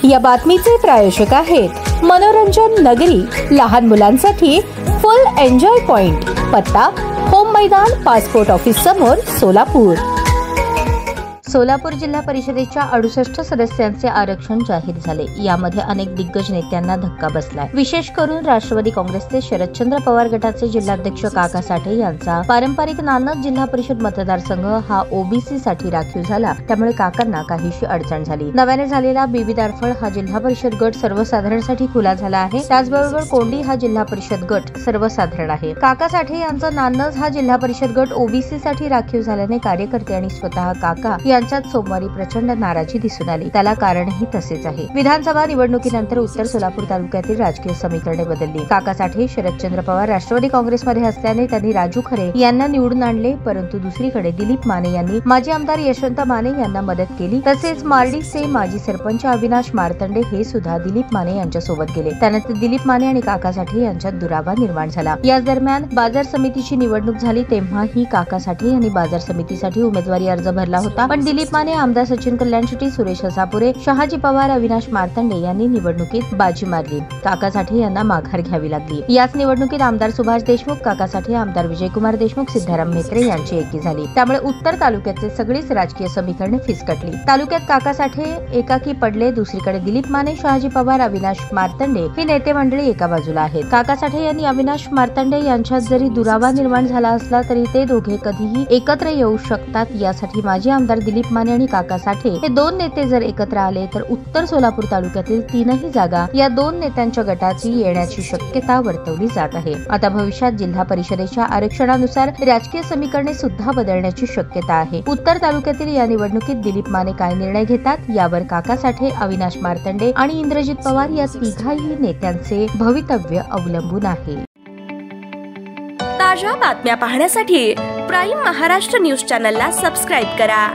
या बातमीचे प्रायोजक आहेत मनोरंजन नगरी, लहान मुलांसाठी फुल एन्जॉय पॉइंट, पत्ता होम मैदान, पासपोर्ट ऑफिस समोर, सोलापूर। सोलापूर जिल्हा परिषदेच्या 68 सदस्यांचे आरक्षण जाहीर झाले। यामध्ये अनेक दिग्गज नेत्यांना धक्का बसलाय। विशेष करून राष्ट्रवादी काँग्रेसचे शरदचंद्र पवार गटाचे जिल्हाध्यक्ष काका साठे यांचा पारंपरिक नानद जिल्हा परिषद मतदारसंघ हा ओबीसी साठी राखीव झाला, त्यामुळे काकांना काहीशी अडचण झाली। नव्याने झालेला बीबी दारफळ हा जिल्हा परिषद गट सर्वसाधारणसाठी खुला झाला आहे। त्याचबरोबर कोंडी हा जिल्हा परिषद गट सर्वसाधारण आहे। काका साठे यांचा नानद हा जिल्हा परिषद गट ओबीसी साठी राखीव झाल्याने कार्यकर्ते आणि स्वतः काका यांच्यात सोमवारी प्रचंड नाराजी दिसून आली। त्याला कारणही तसेच आहे। विधानसभा निवडणुकीनंतर उत्तर सोलापूर तालुक्यातील राजकीय समीकरणे बदलली। काका साठे शरदचंद्र पवार राष्ट्रवादी काँग्रेसमध्ये असल्याने त्यांनी राजू खरे यांना निवडून आणले, परंतु दुसरीकडे दिलीप माने यांनी माजी आमदार यशवंत माने यांना मदत केली। तसेच मार्डीचे माजी सरपंच अविनाश मार्तंडे हे सुद्धा दिलीप माने यांच्या सोबत गेले। त्यानंतर दिलीप माने आणि काका साठे यांच्यात दुरावा निर्माण झाला। याच दरम्यान बाजार समितीची निवडणूक झाली, तेव्हाही काका साठे यांनी बाजार समितीसाठी उमेदवारी अर्ज भरला होता, पण दिलीप माने, आमदार सचिन कल्याणशेट्टी, सुरेश हसापुरे, शहाजी पवार, अविनाश मार्तंडे यांनी निवडणुकीत बाजी मारली। काका साठे यांना माघार घ्यावी लागली। याच निवडणुकीत आमदार सुभाष देशमुख, काका साठे, आमदार विजयकुमार देशमुख, सिद्धाराम म्हेत्रे यांची एकी झाली। त्यामुळे उत्तर तालुक्याचे सगळीच राजकीय समीकरणे फिसकटली। तालुक्यात काका साठे एकाकी पडले, दुसरीकडे दिलीप माने, शहाजी पवार, अविनाश मार्तंडे ही नेते मंडळी एका बाजूला आहेत। काका साठे यांनी अविनाश मार्तंडे यांच्यात जरी दुरावा निर्माण झाला असला तरी ते दोघे कधीही एकत्र येऊ शकतात, यासाठी माजी आमदार दिलीप माने आणि काका साठे हे दोन नेते जर एकत्र आले तर उत्तर सोलापूर तालुक्यातील 3ही जागा या दोन नेत्यांच्या गटाची येण्याची शक्यता वर्तवली जात आहे। आता भविष्यात जिल्हा परिषदेच्या आरक्षणानुसार राजकीय समीकरणे सुद्धा बदलण्याची शक्यता आहे। उत्तर तालुक्यातील या निवडणुकीत दिलीप माने काय निर्णय घेतात यावर काका साठे, अविनाश मार्तंडे आणि इंद्रजित पवार या तिघाही नेत्यांचे भवितव्य अवलंबून आहे। ताज्या बातम्या पाहण्यासाठी प्राईम महाराष्ट्र न्यूज चॅनलला सबस्क्राईब करा।